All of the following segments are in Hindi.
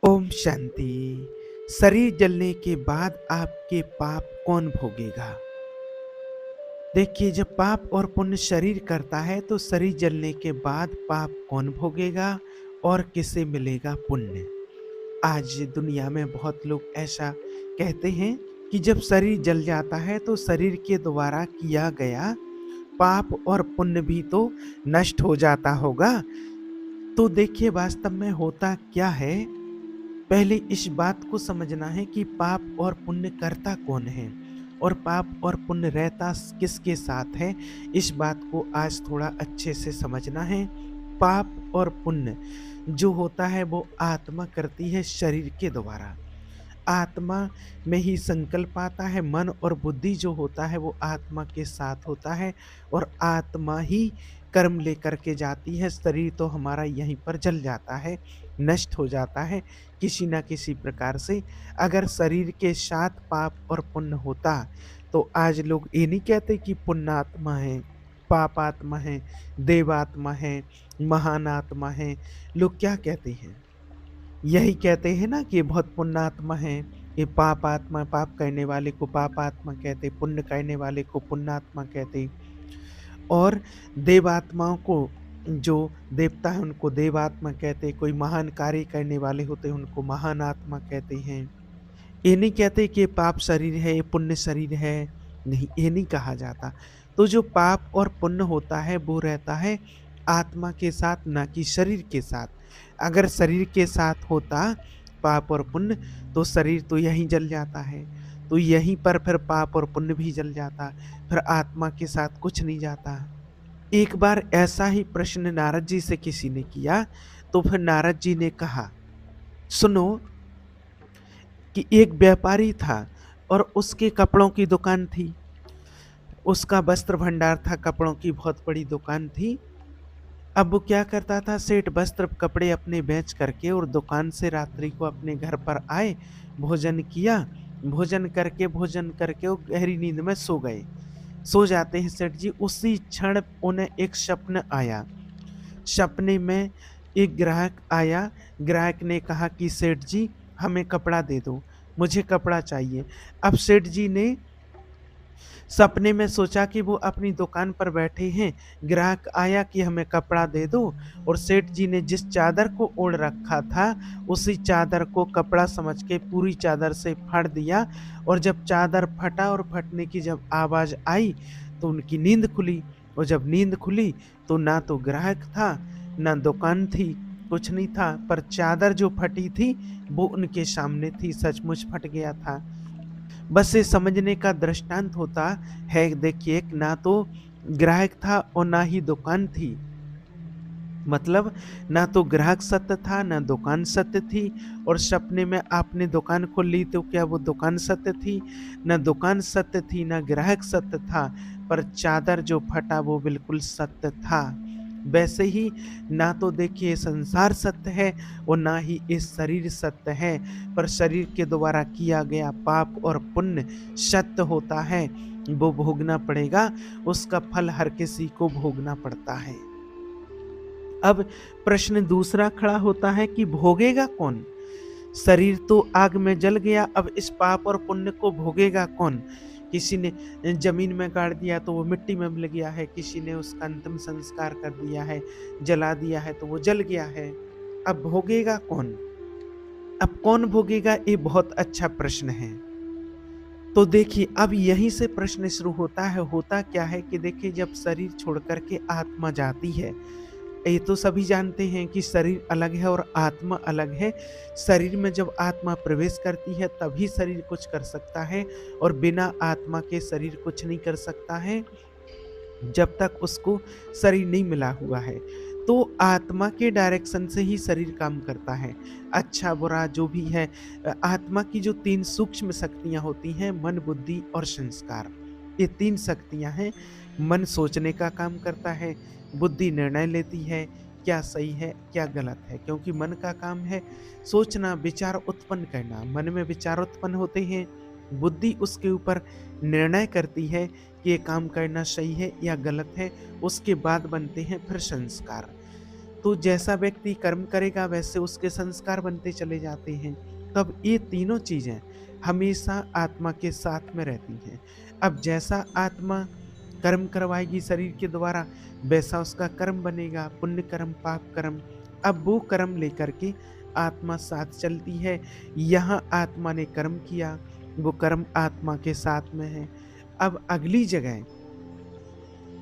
ओम शांति। शरीर जलने के बाद आपके पाप कौन भोगेगा? देखिए, जब पाप और पुण्य शरीर करता है तो शरीर जलने के बाद पाप कौन भोगेगा और किसे मिलेगा पुण्य? आज दुनिया में बहुत लोग ऐसा कहते हैं कि जब शरीर जल जाता है तो शरीर के द्वारा किया गया पाप और पुण्य भी तो नष्ट हो जाता होगा। तो देखिए, वास्तव में होता क्या है, पहले इस बात को समझना है कि पाप और पुण्य करता कौन है और पाप और पुण्य रहता किसके साथ है। इस बात को आज थोड़ा अच्छे से समझना है। पाप और पुण्य जो होता है वो आत्मा करती है शरीर के द्वारा। आत्मा में ही संकल्प आता है। मन और बुद्धि जो होता है वो आत्मा के साथ होता है और आत्मा ही कर्म लेकर के जाती है। शरीर तो हमारा यहीं पर जल जाता है, नष्ट हो जाता है किसी ना किसी प्रकार से। अगर शरीर के साथ पाप और पुण्य होता तो आज लोग ये नहीं कहते कि पुण्यात्मा है, पापात्मा है, देवात्मा है, महान आत्मा है। लोग क्या कहते हैं? यही कहते हैं ना कि बहुत पुण्यात्मा है। ये पाप आत्मा, पाप करने वाले को पाप आत्मा कहते, पुण्य करने वाले को पुण्यात्मा कहते। और देवात्माओं को, जो देवता है उनको देवात्मा कहते। कोई महान कार्य करने वाले होते हैं उनको महान आत्मा कहते हैं। ये नहीं कहते कि ये पाप शरीर है, ये पुण्य शरीर है। नहीं, ये नहीं कहा जाता। तो जो पाप और पुण्य होता है वो रहता है आत्मा के साथ, ना कि शरीर के साथ। अगर शरीर के साथ होता पाप और पुण्य तो शरीर तो यहीं जल जाता है, तो यहीं पर फिर पाप और पुण्य भी जल जाता, फिर आत्मा के साथ कुछ नहीं जाता। एक बार ऐसा ही प्रश्न नारद जी से किसी ने किया, तो फिर नारद जी ने कहा, सुनो, कि एक व्यापारी था और उसके कपड़ों की दुकान थी। उसका वस्त्र भंडार था, कपड़ों की बहुत बड़ी दुकान थी। अब वो क्या करता था, सेठ वस्त्र कपड़े अपने बेच करके और दुकान से रात्रि को अपने घर पर आए, भोजन किया, भोजन करके वो गहरी नींद में सो गए। सो जाते हैं सेठ जी, उसी क्षण उन्हें एक स्वप्न आया। सपने में एक ग्राहक आया। ग्राहक ने कहा कि सेठ जी, हमें कपड़ा दे दो, मुझे कपड़ा चाहिए। अब सेठ जी ने सपने में सोचा कि वो अपनी दुकान पर बैठे हैं, ग्राहक आया कि हमें कपड़ा दे दो, और सेठ जी ने जिस चादर को ओढ़ रखा था उसी चादर को कपड़ा समझ के पूरी चादर से फाड़ दिया। और जब चादर फटा और फटने की जब आवाज आई तो उनकी नींद खुली। और जब नींद खुली तो ना तो ग्राहक था, ना दुकान थी, कुछ नहीं था, पर चादर जो फटी थी वो उनके सामने थी, सचमुच फट गया था। बस ये समझने का दृष्टांत होता है। देखिए, ना तो ग्राहक था और ना ही दुकान थी। मतलब ना तो ग्राहक सत्य था, ना दुकान सत्य थी। और सपने में आपने दुकान खोल ली तो क्या वो दुकान सत्य थी? ना दुकान सत्य थी, ना ग्राहक सत्य था, पर चादर जो फटा वो बिल्कुल सत्य था। वैसे ही ना तो देखिए संसार सत्य है और ना ही इस शरीर सत्य है, पर शरीर के द्वारा किया गया पाप और पुण्य सत्य होता है। वो भोगना पड़ेगा, उसका फल हर किसी को भोगना पड़ता है। अब प्रश्न दूसरा खड़ा होता है कि भोगेगा कौन? शरीर तो आग में जल गया, अब इस पाप और पुण्य को भोगेगा कौन? किसी ने जमीन में गाड़ दिया तो वो मिट्टी में मिल गया है, किसी ने उसका अंतिम संस्कार कर दिया है, जला दिया है तो वो जल गया है। अब भोगेगा कौन? अब कौन भोगेगा, ये बहुत अच्छा प्रश्न है। तो देखिए, अब यहीं से प्रश्न शुरू होता है। होता क्या है कि देखिए, जब शरीर छोड़ करके आत्मा जाती है, ये तो सभी जानते हैं कि शरीर अलग है और आत्मा अलग है। शरीर में जब आत्मा प्रवेश करती है तभी शरीर कुछ कर सकता है, और बिना आत्मा के शरीर कुछ नहीं कर सकता है जब तक उसको शरीर नहीं मिला हुआ है। तो आत्मा के डायरेक्शन से ही शरीर काम करता है, अच्छा बुरा जो भी है। आत्मा की जो 3 सूक्ष्म शक्तियाँ होती हैं, मन, बुद्धि और संस्कार, ये 3 शक्तियाँ हैं। मन सोचने का काम करता है, बुद्धि निर्णय लेती है, क्या सही है, क्या गलत है, क्योंकि मन का काम है सोचना, विचार उत्पन्न करना। मन में विचार उत्पन्न होते हैं, बुद्धि उसके ऊपर निर्णय करती है कि ये काम करना सही है या गलत है, उसके बाद बनते हैं फिर संस्कार। तो जैसा व्यक्ति कर्म करेगा वैसे उसके संस्कार बनते चले जाते हैं। तब ये तीनों चीज़ें हमेशा आत्मा के साथ में रहती हैं। अब जैसा आत्मा कर्म करवाएगी शरीर के द्वारा, वैसा उसका कर्म बनेगा, पुण्य कर्म, पाप कर्म। अब वो कर्म लेकर के आत्मा साथ चलती है। यहाँ आत्मा ने कर्म किया, वो कर्म आत्मा के साथ में है। अब अगली जगह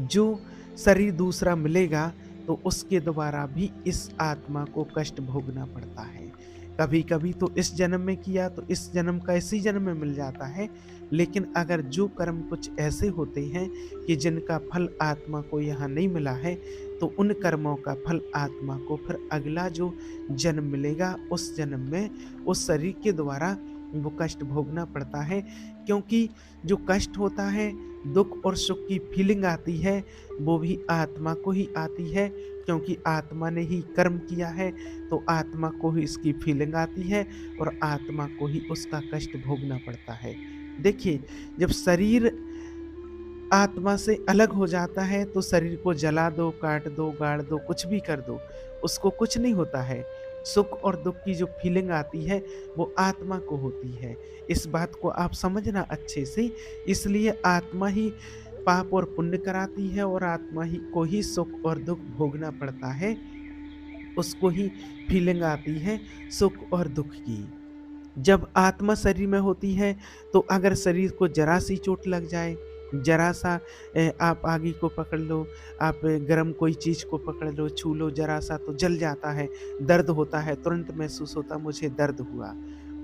जो शरीर दूसरा मिलेगा तो उसके द्वारा भी इस आत्मा को कष्ट भोगना पड़ता है। कभी कभी तो इस जन्म में किया तो इस जन्म का इसी जन्म में मिल जाता है। लेकिन अगर जो कर्म कुछ ऐसे होते हैं कि जिनका फल आत्मा को यहाँ नहीं मिला है, तो उन कर्मों का फल आत्मा को फिर अगला जो जन्म मिलेगा उस जन्म में उस शरीर के द्वारा वो कष्ट भोगना पड़ता है। क्योंकि जो कष्ट होता है, दुख और सुख की फीलिंग आती है, वो भी आत्मा को ही आती है। क्योंकि आत्मा ने ही कर्म किया है तो आत्मा को ही इसकी फीलिंग आती है और आत्मा को ही उसका कष्ट भोगना पड़ता है। देखिए, जब शरीर आत्मा से अलग हो जाता है तो शरीर को जला दो, काट दो, गाड़ दो, कुछ भी कर दो, उसको कुछ नहीं होता है। सुख और दुख की जो फीलिंग आती है वो आत्मा को होती है। इस बात को आप समझना अच्छे से। इसलिए आत्मा ही पाप और पुण्य कराती है और आत्मा ही को ही सुख और दुख भोगना पड़ता है। उसको ही फीलिंग आती है सुख और दुख की। जब आत्मा शरीर में होती है तो अगर शरीर को जरा सी चोट लग जाए, जरा सा आप आगी को पकड़ लो, आप गरम कोई चीज़ को पकड़ लो, छू लो जरा सा तो जल जाता है, दर्द होता है, तुरंत महसूस होता मुझे दर्द हुआ।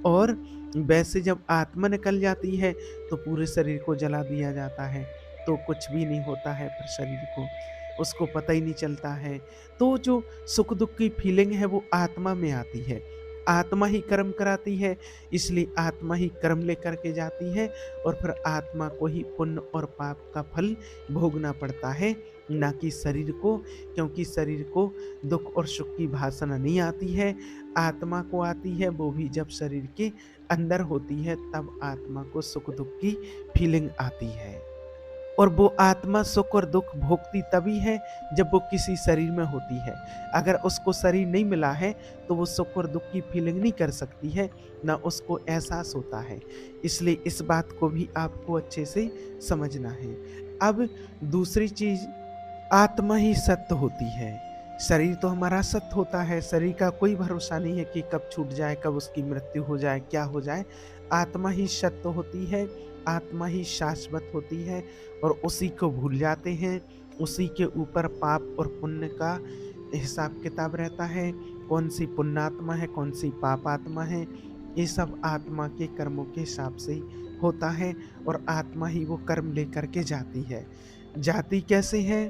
और वैसे जब आत्मा निकल जाती है तो पूरे शरीर को जला दिया जाता है, तो कुछ भी नहीं होता है फिर शरीर को, उसको पता ही नहीं चलता है। तो जो सुख दुख की फीलिंग है वो आत्मा में आती है। आत्मा ही कर्म कराती है, इसलिए आत्मा ही कर्म लेकर के जाती है और फिर आत्मा को ही पुण्य और पाप का फल भोगना पड़ता है, ना कि शरीर को। क्योंकि शरीर को दुख और सुख की भासना नहीं आती है, आत्मा को आती है। वो भी जब शरीर के अंदर होती है तब आत्मा को सुख दुख की फीलिंग आती है। और वो आत्मा सुख और दुख भोगती तभी है जब वो किसी शरीर में होती है। अगर उसको शरीर नहीं मिला है तो वो सुख और दुख की फीलिंग नहीं कर सकती है, ना उसको एहसास होता है। इसलिए इस बात को भी आपको अच्छे से समझना है। अब दूसरी चीज, आत्मा ही सत्य होती है। शरीर तो हमारा सत्य होता है, शरीर का कोई भरोसा नहीं है कि कब छूट जाए, कब उसकी मृत्यु हो जाए, क्या हो जाए। आत्मा ही सत्य होती है, आत्मा ही शाश्वत होती है और उसी को भूल जाते हैं। उसी के ऊपर पाप और पुण्य का हिसाब किताब रहता है। कौन सी पुण्यात्मा है, कौन सी पाप आत्मा है, ये सब आत्मा के कर्मों के हिसाब से ही होता है और आत्मा ही वो कर्म लेकर के जाती है। जाती कैसे है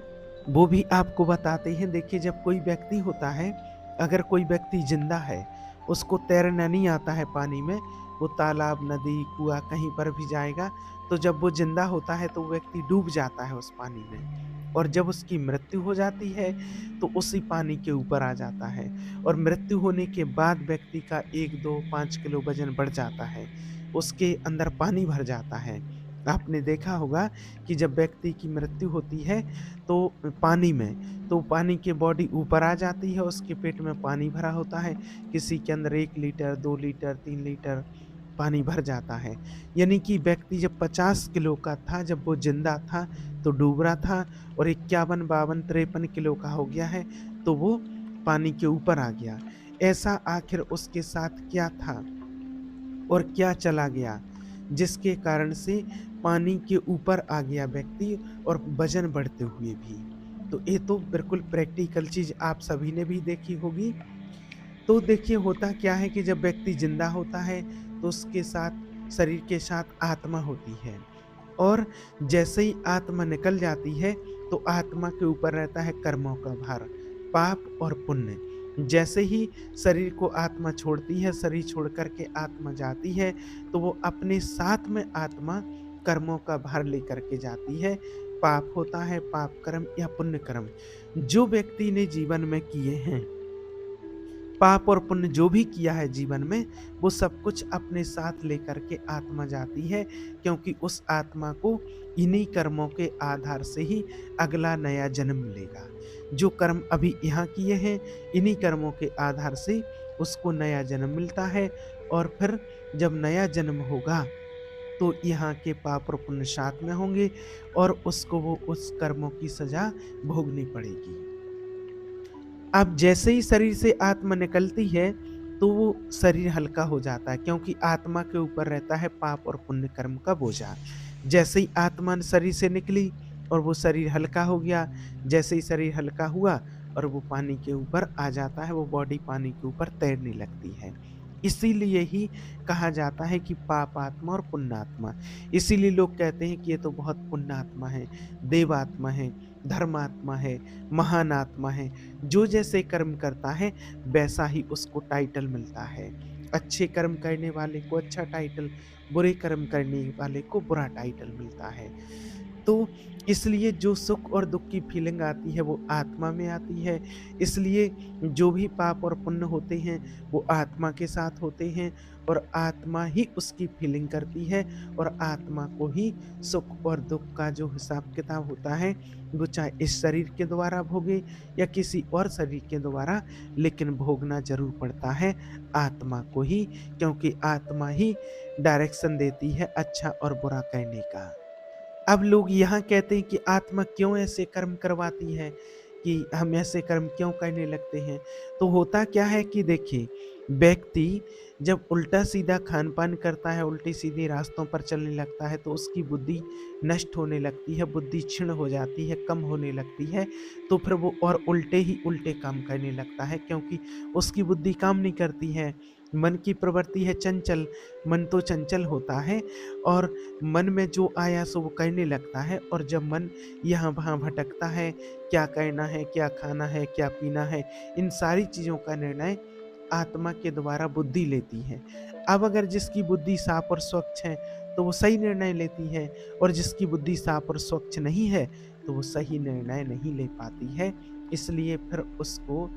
वो भी आपको बताते हैं। देखिए, जब कोई व्यक्ति होता है, अगर कोई व्यक्ति जिंदा है, उसको तैरना नहीं आता है पानी में, वो तालाब, नदी, कुआं कहीं पर भी जाएगा, तो जब वो जिंदा होता है तो वो व्यक्ति डूब जाता है उस पानी में। और जब उसकी मृत्यु हो जाती है तो उसी पानी के ऊपर आ जाता है। और मृत्यु होने के बाद व्यक्ति का 1, 2, 5 किलो वजन बढ़ जाता है, उसके अंदर पानी भर जाता है। आपने देखा होगा कि जब व्यक्ति की मृत्यु होती है तो पानी में, तो पानी की बॉडी ऊपर आ जाती है, उसके पेट में पानी भरा होता है। किसी के अंदर 1 लीटर, 2 लीटर, 3 लीटर पानी भर जाता है। यानी कि व्यक्ति जब 50 किलो का था, जब वो जिंदा था तो डूब रहा था, और 51, 52, 53 किलो का हो गया है तो वो पानी के ऊपर आ गया। ऐसा आखिर उसके साथ क्या था और क्या चला गया जिसके कारण से पानी के ऊपर आ गया व्यक्ति, और वजन बढ़ते हुए भी। तो ये तो बिल्कुल प्रैक्टिकल चीज आप सभी ने भी देखी होगी। तो देखिए, होता क्या है कि जब व्यक्ति जिंदा होता है तो उसके साथ, शरीर के साथ आत्मा होती है। और जैसे ही आत्मा निकल जाती है तो आत्मा के ऊपर रहता है कर्मों का भार, पाप और पुण्य। जैसे ही शरीर को आत्मा छोड़ती है, शरीर छोड़ करके आत्मा जाती है, तो वो अपने साथ में आत्मा कर्मों का भार लेकर के जाती है। पाप होता है, पाप कर्म या पुण्य कर्म जो व्यक्ति ने जीवन में किए हैं, पाप और पुण्य जो भी किया है जीवन में, वो सब कुछ अपने साथ लेकर के आत्मा जाती है, क्योंकि उस आत्मा को इन्हीं कर्मों के आधार से ही अगला नया जन्म मिलेगा। जो कर्म अभी यहाँ किए हैं, इन्हीं कर्मों के आधार से उसको नया जन्म मिलता है, और फिर जब नया जन्म होगा तो यहाँ के पाप और पुण्य साथ में होंगे, और उसको वो उस कर्मों की सजा भोगनी पड़ेगी। अब जैसे ही शरीर से आत्मा निकलती है, तो वो शरीर हल्का हो जाता है, क्योंकि आत्मा के ऊपर रहता है पाप और पुण्य कर्म का बोझा। जैसे ही आत्मा शरीर से निकली और वो शरीर हल्का हो गया, जैसे ही शरीर हल्का हुआ और वो पानी के ऊपर आ जाता है, वो बॉडी पानी के ऊपर तैरने लगती है। इसीलिए ही कहा जाता है कि पाप आत्मा और पुण्य आत्मा। इसीलिए लोग कहते हैं कि ये तो बहुत पुण्य आत्मा है, देव आत्मा है, धर्मात्मा है, महान आत्मा है। जो जैसे कर्म करता है वैसा ही उसको टाइटल मिलता है। अच्छे कर्म करने वाले को अच्छा टाइटल, बुरे कर्म करने वाले को बुरा टाइटल मिलता है। तो इसलिए जो सुख और दुख की फीलिंग आती है वो आत्मा में आती है। इसलिए जो भी पाप और पुण्य होते हैं वो आत्मा के साथ होते हैं, और आत्मा ही उसकी फीलिंग करती है, और आत्मा को ही सुख और दुख का जो हिसाब किताब होता है वो चाहे इस शरीर के द्वारा भोगे या किसी और शरीर के द्वारा, लेकिन भोगना जरूर पड़ता है आत्मा को ही, क्योंकि आत्मा ही डायरेक्शन देती है अच्छा और बुरा करने का। अब लोग यहाँ कहते हैं कि आत्मा क्यों ऐसे कर्म करवाती है, कि हम ऐसे कर्म क्यों करने लगते हैं। तो होता क्या है कि देखिए, व्यक्ति जब उल्टा सीधा खान पान करता है, उल्टी सीधी रास्तों पर चलने लगता है, तो उसकी बुद्धि नष्ट होने लगती है, बुद्धि क्षीण हो जाती है, कम होने लगती है। तो फिर वो और उल्टे ही उल्टे काम करने लगता है, क्योंकि उसकी बुद्धि काम नहीं करती है। मन की प्रवृत्ति है चंचल, मन तो चंचल होता है, और मन में जो आया सो वो करने लगता है। और जब मन यहाँ वहाँ भटकता है, क्या करना है, क्या खाना है, क्या पीना है, इन सारी चीज़ों का निर्णय आत्मा के द्वारा बुद्धि लेती है। अब अगर जिसकी बुद्धि साफ और स्वच्छ है तो वो सही निर्णय लेती है, और जिसकी बुद्धि साफ और स्वच्छ नहीं है तो वो सही निर्णय नहीं ले पाती है। इसलिए फिर उसको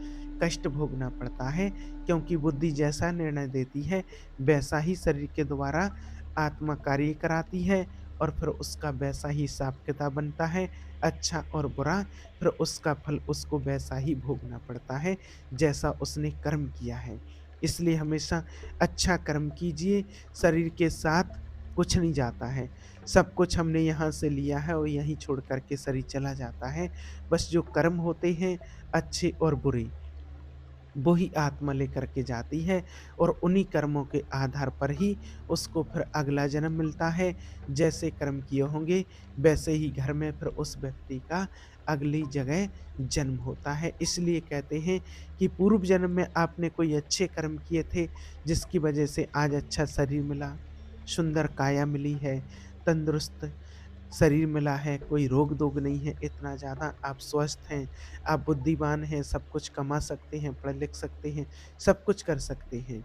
कष्ट भोगना पड़ता है, क्योंकि बुद्धि जैसा निर्णय देती है वैसा ही शरीर के द्वारा आत्मा कार्य कराती है, और फिर उसका वैसा ही हिसाब किताब बनता है, अच्छा और बुरा। फिर उसका फल उसको वैसा ही भोगना पड़ता है जैसा उसने कर्म किया है। इसलिए हमेशा अच्छा कर्म कीजिए, शरीर के साथ कुछ नहीं जाता है। सब कुछ हमने यहाँ से लिया है और यहीं छोड़ कर के शरीर चला जाता है। बस जो कर्म होते हैं अच्छे और बुरे, वो ही आत्मा लेकर के जाती है, और उन्हीं कर्मों के आधार पर ही उसको फिर अगला जन्म मिलता है। जैसे कर्म किए होंगे वैसे ही घर में फिर उस व्यक्ति का अगली जगह जन्म होता है। इसलिए कहते हैं कि पूर्व जन्म में आपने कोई अच्छे कर्म किए थे, जिसकी वजह से आज अच्छा शरीर मिला, सुंदर काया मिली है, तंदुरुस्त शरीर मिला है, कोई रोग-दोग नहीं है इतना ज़्यादा, आप स्वस्थ हैं, आप बुद्धिमान हैं, सब कुछ कमा सकते हैं, पढ़-लिख सकते हैं, सब कुछ कर सकते हैं।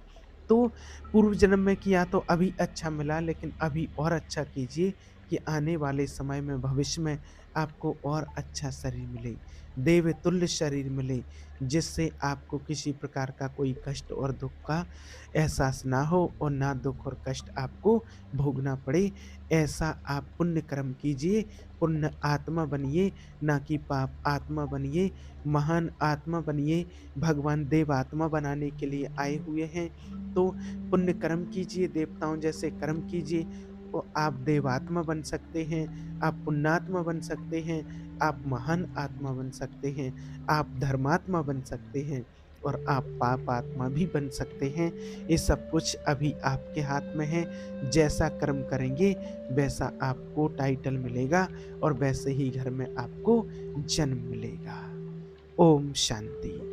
तो पूर्व जन्म में किया तो अभी अच्छा मिला, लेकिन अभी और अच्छा कीजिए कि आने वाले समय में, भविष्य में आपको और अच्छा शरीर मिले, देवतुल्य शरीर मिले, जिससे आपको किसी प्रकार का कोई कष्ट और दुःख का एहसास ना हो, और ना दुःख और कष्ट आपको भोगना पड़े। ऐसा आप पुण्य कर्म कीजिए, पुण्य आत्मा बनिए, ना कि पाप आत्मा बनिए, महान आत्मा बनिए। भगवान देव आत्मा बनाने के लिए आए हुए हैं, तो पुण्य कर्म कीजिए, देवताओं जैसे कर्म कीजिए, तो आप देवात्मा बन सकते हैं, आप पुण्यात्मा बन सकते हैं, आप महान आत्मा बन सकते हैं, आप धर्मात्मा बन सकते हैं, और आप पाप आत्मा भी बन सकते हैं। ये सब कुछ अभी आपके हाथ में है। जैसा कर्म करेंगे वैसा आपको टाइटल मिलेगा, और वैसे ही घर में आपको जन्म मिलेगा। ओम शांति।